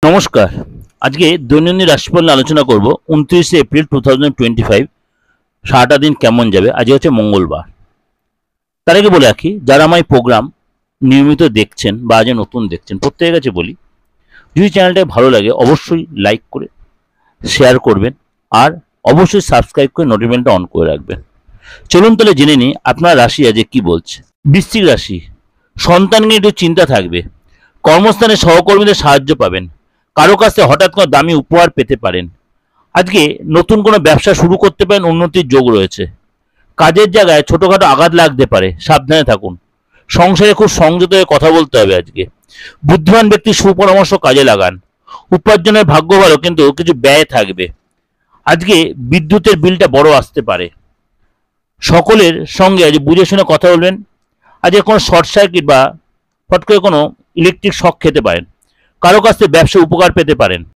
নমস্কার। আজকে দৈনন্দিন রাশিফল নিয়ে আলোচনা করব। 29 এপ্রিল 2025 সারাটা দিন কেমন যাবে। আজকে হচ্ছে মঙ্গলবার। তার আগে বলে রাখি, যারা আমার প্রোগ্রাম নিয়মিত দেখছেন বা আজ নতুন দেখছেন, প্রত্যেকের কাছে বলি, যদি চ্যানেলটা ভালো লাগে অবশ্যই লাইক করে শেয়ার করবেন আর অবশ্যই সাবস্ক্রাইব করে নোটিফিকেশনটা অন করে রাখবেন। চলুন তাহলে জেনে নিই আপনার রাশি আজকে কি বলছে। বৃশ্চিক রাশি, সন্তান নিয়ে একটু চিন্তা থাকবে। কর্মস্থানে সহকর্মীদের সাহায্য পাবেন। কারো কাছে হঠাৎ কোনো দামি উপহার পেতে পারেন। আজকে নতুন কোনো ব্যবসা শুরু করতে পারেন, উন্নতির যোগ রয়েছে। কাজের জায়গায় ছোটখাটো আঘাত লাগতে পারে, সাবধানে থাকুন। সংসারে খুব সংযত হয়ে কথা বলতে হবে আজকে। বুদ্ধিমান ব্যক্তির সুপরামর্শ কাজে লাগান। উপার্জনের ভাগ্য ভালো, কিন্তু কিছু ব্যয় থাকবে। আজকে বিদ্যুতের বিলটা বড় আসতে পারে। সকলের সঙ্গে আজ বুঝে শুনে কথা বলবেন। আজকে কোনো শর্ট সার্কিট বা ফট করে কোনো ইলেকট্রিক শক খেতে পারেন। কারো কাছ থেকে ব্যবসা উপকার পেতে পারেন।